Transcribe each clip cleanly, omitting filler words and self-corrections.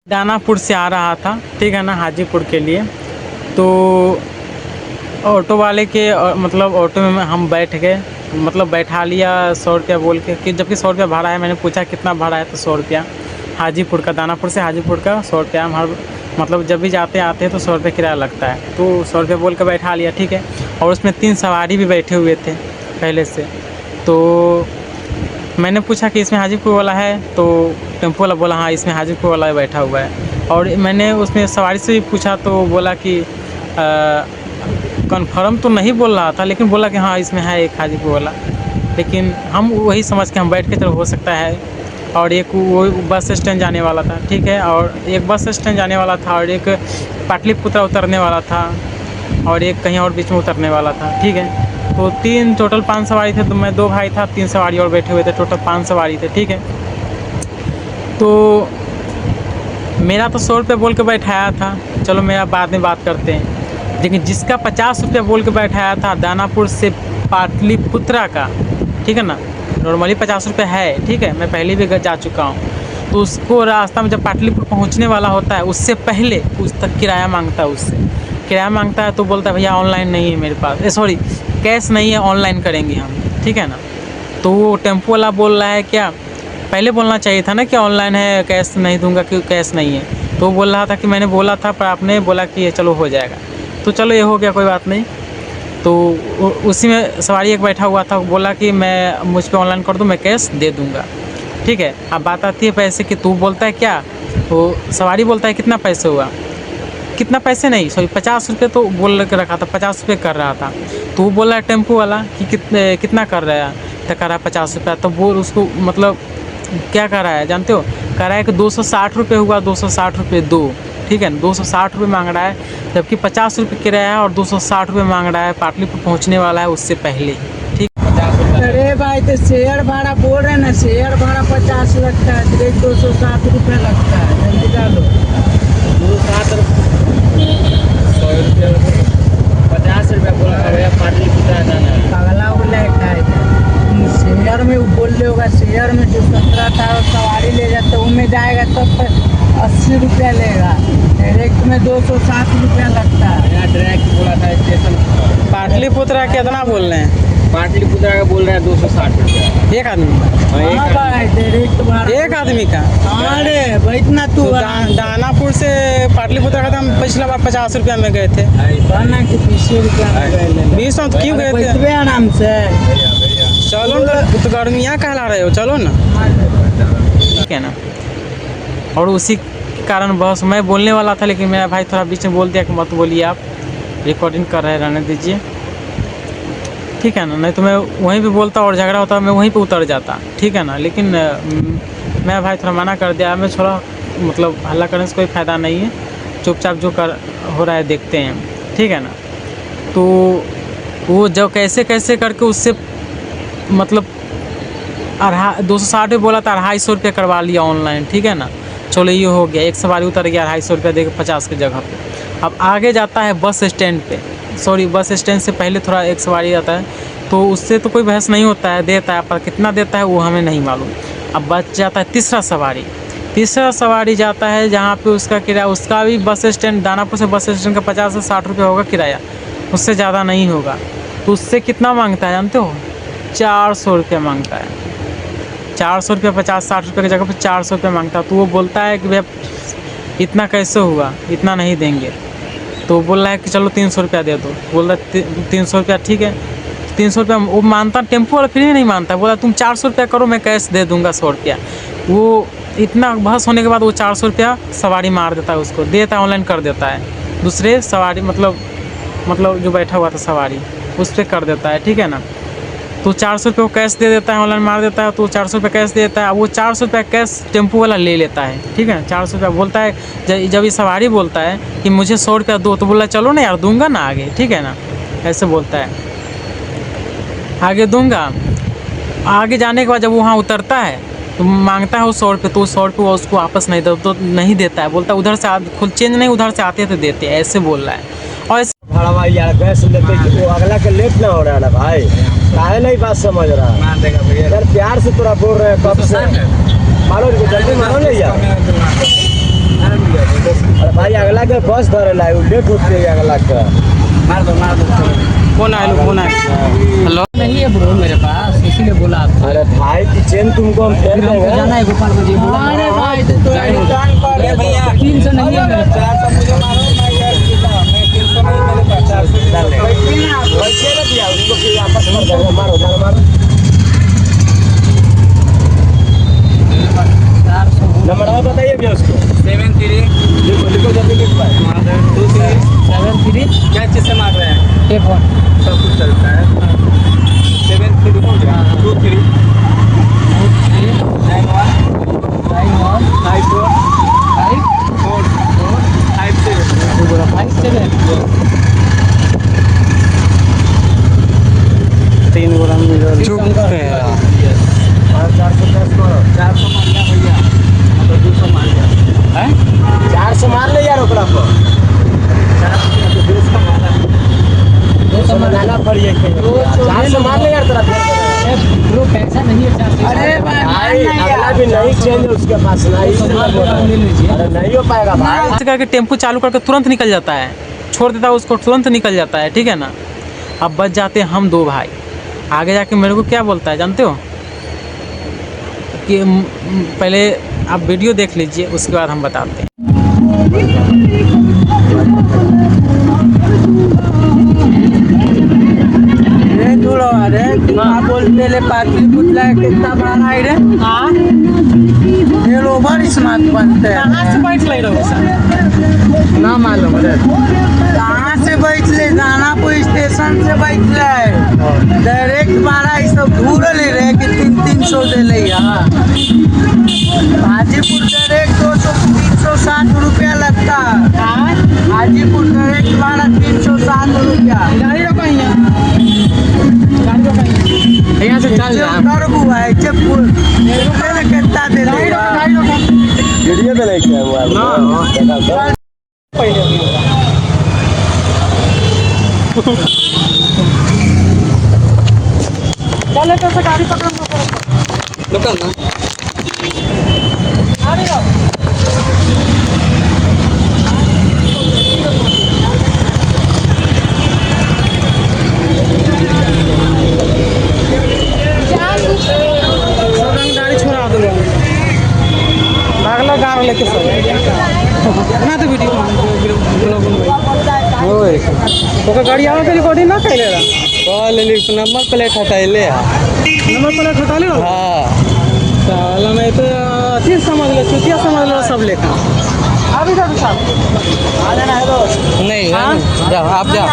दानापुर से आ रहा था, ठीक है ना, हाजीपुर के लिए। तो ऑटो वाले के मतलब ऑटो में हम बैठ गए, मतलब बैठा लिया 100 रुपया बोल के, कि जबकि 100 रुपया भाड़ा है। मैंने पूछा कितना भाड़ा है, तो 100 रुपया हाजीपुर का, दानापुर से हाजीपुर का 100 रुपया। हम मतलब जब भी जाते आते हैं तो 100 रुपये किराया लगता है, तो 100 रुपये बोल के बैठा लिया, ठीक है। और उसमें 3 सवारी भी बैठे हुए थे पहले से। तो मैंने पूछा कि इसमें हाजीपुर वाला है, तो टेम्पो वाला बोला हाँ इसमें हाजीपुर वाला बैठा हुआ है। और मैंने उसमें सवारी से भी पूछा तो बोला कि कन्फर्म तो नहीं बोल रहा था, लेकिन बोला कि हाँ इसमें है एक हाजीपुर वाला। लेकिन हम वही समझ के हम बैठ के चलो हो सकता है। और एक वो बस स्टैंड जाने वाला था, ठीक है, और एक बस स्टैंड जाने वाला था, और एक पाटलिपुत्र उतरने वाला था, और एक कहीं और बीच में उतरने वाला था, ठीक है। तो 3 टोटल 5 सवारी थे। तो मैं 2 भाई था, 3 सवारी और बैठे हुए थे, टोटल 5 सवारी थे, ठीक है। तो मेरा तो 100 रुपये बोल के बैठाया था, चलो मेरा बाद में बात करते हैं। लेकिन जिसका 50 रुपये बोल के बैठाया था दानापुर से पाटलिपुत्रा का, ठीक है ना, नॉर्मली 50 रुपये है, ठीक है, मैं पहले भी जा चुका हूँ। तो उसको रास्ता में जब पाटलिपुत्र पहुँचने वाला होता है उससे पहले उस तक किराया मांगता है, उससे किराया मांगता है। तो बोलता है भैया ऑनलाइन नहीं है मेरे पास, सॉरी कैश नहीं है, ऑनलाइन करेंगे हम, ठीक है ना। तो वो टेम्पो वाला बोल रहा है क्या, पहले बोलना चाहिए था ना कि ऑनलाइन है, कैश नहीं दूंगा, क्यों कैश नहीं है। तो बोल रहा था कि मैंने बोला था पर आपने बोला कि चलो हो जाएगा। तो चलो ये हो गया, कोई बात नहीं। तो उसी में सवारी एक बैठा हुआ था, बोला कि मैं मुझ पर ऑनलाइन कर दूँ, मैं कैश दे दूँगा, ठीक है। अब बात आती है पैसे की, तू बोलता है क्या, तो सवारी बोलता है कितना पैसे हुआ, कितना पैसे नहीं सॉरी 50 रुपये तो बोल के रखा था, 50 रुपये कर रहा था। तो वो बोला टेम्पो वाला कि कितना कर रहा है, तो कर रहा है 50 रुपया। तो वो उसको मतलब क्या कर रहा है जानते हो, कह रहा है कि 260 रुपये हुआ, 260 रुपये दो, ठीक है ना, 260 रुपये मांग रहा है, जबकि 50 रुपये किराया है और 260 रुपये मांग रहा है, पाटलिपुत्र पहुंचने वाला है उससे पहले, ठीक। अरे भाई तो शेयर भाड़ा बोल रहे हैं ना, शेयर भाड़ा 50 लगता है, 260 रुपये लगता है, जल्दी डालो 260 50 रुपये बोला भैया, पाटलिपुत्र जाना है, पगला बोला है। शेयर में वो बोल रहे होगा, शेयर में जो 17 था सवारी ले जाते वो में जाएगा तब 80 रुपया लेगा, डायरेक्ट में 260 रुपया लगता है। यहाँ डायरेक्ट बोला था स्टेशन, पाटलिपुत्र कितना बोल रहे हैं, पाटलिपुत्र का बोल रहा है 260 रुपया एक आदमी, हाँ भाई डायरेक्ट भाड़ा एक आदमी का। अरे भाई इतना तू तो दानापुर से पाटलिपुत्र का हम पिछला बार 50 रुपया में गए थे, बना के 20 रुपया में गए ले 20 में तो क्यों गए थे, आराम से चलो ना, तो गर्मियाँ कहला रहे हो, चलो ना, ठीक है ना। और उसी कारण बस मैं बोलने वाला था, लेकिन मेरा भाई थोड़ा बीच में बोल दिया कि मत बोलिए, आप रिकॉर्डिंग कर रहे रहने दीजिए, ठीक है ना, नहीं तो मैं वहीं पे बोलता और झगड़ा होता, मैं वहीं पे उतर जाता, ठीक है ना। लेकिन मेरा भाई थोड़ा मना कर दिया, मैं थोड़ा मतलब हल्ला करने से कोई फ़ायदा नहीं है, चुपचाप जो कर हो रहा है देखते हैं, ठीक है ना। तो वो जो कैसे कैसे करके उससे मतलब 260 बोला था, 250 रुपये करवा लिया ऑनलाइन, ठीक है ना। चलो ये हो गया, एक सवारी उतर गया 250 रुपया दे के 50 की जगह पे। अब आगे जाता है बस स्टैंड पे, सॉरी बस स्टैंड से पहले थोड़ा एक सवारी आता है, तो उससे तो कोई बहस नहीं होता है, देता है, पर कितना देता है वो हमें नहीं मालूम। अब बच जाता है तीसरा सवारी जाता है जहाँ पे उसका किराया, उसका भी बस स्टैंड दानापुर से बस स्टैंड का 50 से 60 रुपये होगा किराया, उससे ज़्यादा नहीं होगा। तो उससे कितना मांगता है जानते हो, 400 रुपये मांगता है, 400 रुपये, 50-60 रुपये की जगह पर 400 रुपये मांगता है। तो वो बोलता है कि भैया इतना कैसे हुआ, इतना नहीं देंगे। तो बोल रहा है कि चलो 300 रुपया दे दो, बोल रहा 300 रुपया, ठीक है 300 रुपया वो मानता, टेम्पो वाला फिर भी नहीं मानता, बोला तुम 400 रुपया करो, मैं कैश दे दूंगा 100 रुपया। वो इतना बहस होने के बाद वो 400 रुपया सवारी मार देता है, उसको देता है, ऑनलाइन कर देता है, दूसरे सवारी मतलब जो बैठा हुआ था सवारी उस पर कर देता है, ठीक है ना। तो 400 रुपये वो कैश दे देता है, ऑनलाइन मार देता है, तो 400 रुपये कैश दे देता है। वो 400 रुपये कैश टेम्पो वाला ले लेता है, ठीक है, 400 रुपया बोलता है। जब ये सवारी बोलता है कि मुझे 100 रुपया दो, तो बोला चलो ना यार दूंगा ना आगे, ठीक है ना, ऐसे बोलता है, आगे दूंगा। आगे जाने के बाद जब वो वहाँ उतरता है तो मांगता है वो 100 रुपये, तो 100 रुपये वो उसको वापस नहीं तो नहीं देता है, बोलता है उधर से खुद चेंज नहीं, उधर से आते थे देते, ऐसे बोल रहा है। और भाड़ा भाई यार गैस लेते वो अगला के लेट ना हो रहा है ना भाई, काहे नहीं बात समझ रहा है यार, प्यार से तोरा बोल रहे हैं कब से, मारो जल्दी मारो ले यार। अगला के बस धरेला लेट होते है अगला का। मार दो फोन हेलो नहीं है ब्रो मेरे पास, इसीलिए बोला आपको। अरे भाई की चेन तुमको हम फेर देंगे। जाना है गोपाल जी बोला। अरे भाई तो रिटर्न कर दे भैया। 300 नहीं है मेरे पास। 400 मुझे मारो, मैं 300 नहीं मेरे पास 400 डाल ले। वैसे ना दिया उसको फिर आपस में देंगे। मारो 400 नंबर और बताइए भैया उसको। 73 लिखो जल्दी लिख पाए। 73 क्या चीज से मार रहे हैं? ये फोन सब कुछ चलता है। 73 हो गया 23 91 54 57 3 गोला मिल चुप है। 410 मारो। 400 मार गया भैया, तो 200 मार गया है। 400 मार ले यार ओकरा पर। 200 लगाना पड़िए। 400 मार ले यार तेरा फिर। ब्रो पैसा नहीं है 400। अरे भाई अगला भी नहीं चेंज है उसके पास नहीं। अरे नहीं हो पाएगा भाई। ऐसे करके टेम्पू चालू करके तुरंत निकल जाता है, छोड़ देता है उसको, तुरंत निकल जाता है, ठीक है ना। अब बच जाते हैं हम 2 भाई। आगे जाके मेरे को क्या बोलता है जानते हो कि पहले आप वीडियो देख लीजिए, उसके बाद हम बताते हैं। रे थोड़ा अरे क्या बोलते ले पाटली पुतला कितना भाड़ा है रे। हाँ ये ओवर स्मार्ट बनते हैं। कहाँ से बैठ ले रहे हो सर? ना मालूम रे कहाँ से बैठ ले। दानापुर स्टेशन से बैठ ले डायरेक्ट भाड़ा ये सब घूर ले रहे कि 300 दे ले। हाजीपुर डायरेक्ट 360 रुपया लगता है। हाजीपुर डायरेक्ट भाड़ा 360 रुपया। गाड़ी रोकाइए, गाड़ी रोकाइए, यहाँ से चल जा। कर बुआ है जब कितना दे ले। वीडियो में नहीं किया हुआ है। चले तो से गाड़ी पकड़ लोकल ना गाड़ी छोड़ा दूंगा, भागलो गाँव लेके बना तो वीडियो ओकर गाड़ी आवे के रिकॉर्डिंग ना कैले रहा। कॉल नंबर प्लेट हटाइले। नंबर प्लेट हटा ले। हाँ साला मैं तो अति समझ लो, चुतिया समझ लो सब लेखा। अभी जाओ साहब आ जाना है दोस्त। नहीं जाओ आप जाओ।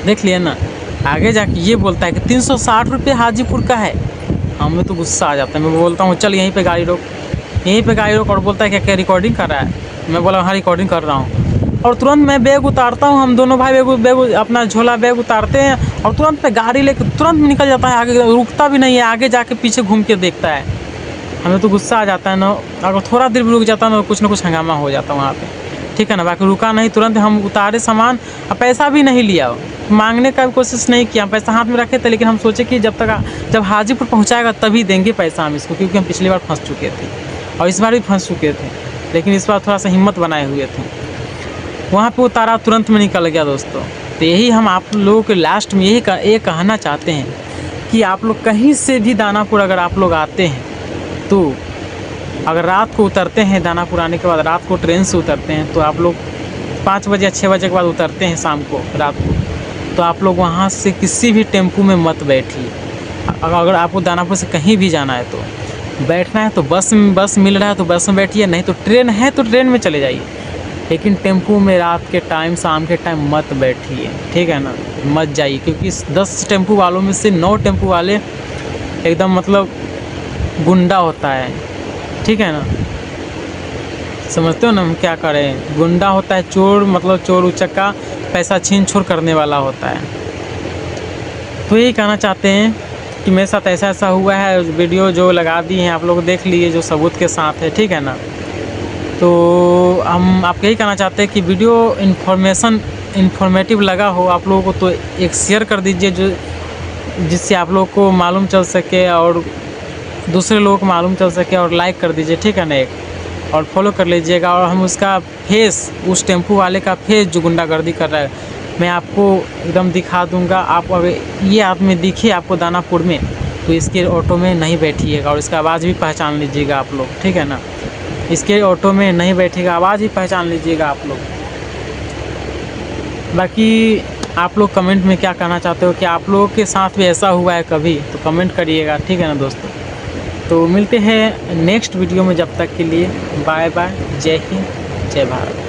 देख लिया ना, आगे जाके ये बोलता है कि 360 रुपये हाजीपुर का है। हमें तो गुस्सा आ जाता है। मैं बोलता हूँ चल यहीं पे गाड़ी रोक, यहीं पे गाड़ी रोक। और बोलता है क्या रिकॉर्डिंग कर रहा है? मैं बोला हाँ रिकॉर्डिंग कर रहा हूँ। और तुरंत मैं बैग उतारता हूँ, हम दोनों भाई बैग अपना झोला बैग उतारते हैं और तुरंत पे गाड़ी लेकर तुरंत निकल जाता है। आगे रुकता भी नहीं है, आगे जाके पीछे घूम के देखता है। हमें तो गुस्सा आ जाता है ना। अगर थोड़ा देर भी रुक जाता है ना, कुछ ना कुछ हंगामा हो जाता है वहाँ पे, ठीक है ना। बाकी रुका नहीं, तुरंत हम उतारे सामान। और पैसा भी नहीं लिया, मांगने का भी कोशिश नहीं किया। पैसा हाथ में रखे थे, लेकिन हम सोचे कि जब हाजीपुर पहुंचाएगा तभी देंगे पैसा हम इसको, क्योंकि हम पिछली बार फंस चुके थे और इस बार भी फंस चुके थे। लेकिन इस बार थोड़ा सा हिम्मत बनाए हुए थे। वहाँ पे उतारा, तुरंत में निकल गया दोस्तों। तो यही हम आप लोगों के लास्ट में यही कहना चाहते हैं कि आप लोग कहीं से भी दानापुर अगर आप लोग आते हैं तो अगर रात को उतरते हैं, दानापुर आने के बाद रात को ट्रेन से उतरते हैं, तो आप लोग 5 बजे या 6 बजे के बाद उतरते हैं शाम को रात को, तो आप लोग वहाँ से किसी भी टेम्पू में मत बैठिए। अगर आपको दानापुर से कहीं भी जाना है तो बैठना है तो बस मिल रहा है तो बस में बैठिए, नहीं तो ट्रेन है तो ट्रेन में चले जाइए। लेकिन टेम्पू में रात के टाइम, शाम के टाइम मत बैठिए, ठीक है ना, मत जाइए। क्योंकि 10 टेम्पू वालों में से 9 टेम्पू वाले एकदम मतलब गुंडा होता है, ठीक है ना। समझते हो ना हम क्या करें? गुंडा होता है, चोर मतलब चोर उचक्का, पैसा छीन छोड़ करने वाला होता है। तो यही कहना चाहते हैं कि मेरे साथ ऐसा ऐसा हुआ है। वीडियो जो लगा दी हैं आप लोग देख लीजिए, जो सबूत के साथ है, ठीक है ना। तो हम आपको यही कहना चाहते हैं कि वीडियो इन्फॉर्मेशन इन्फॉर्मेटिव लगा हो आप लोगों को तो एक शेयर कर दीजिए, जो जिससे आप लोगों को मालूम चल सके और दूसरे लोगों को मालूम चल सके, और लाइक कर दीजिए, ठीक है ना, एक और फॉलो कर लीजिएगा। और हम उसका फेस, उस टेम्पो वाले का फेस जो गुंडागर्दी कर रहा है, मैं आपको एकदम दिखा दूंगा। आप अगर ये आदमी दिखे आपको दानापुर में तो इसके ऑटो में नहीं बैठिएगा, और इसका आवाज़ भी पहचान लीजिएगा आप लोग, ठीक है ना। इसके ऑटो में नहीं बैठेगा, आवाज़ ही पहचान लीजिएगा आप लोग। बाकी आप लोग कमेंट में क्या कहना चाहते हो, कि आप लोगों के साथ भी ऐसा हुआ है कभी, तो कमेंट करिएगा, ठीक है ना दोस्तों। तो मिलते हैं नेक्स्ट वीडियो में, जब तक के लिए बाय बाय, जय हिंद, जय भारत।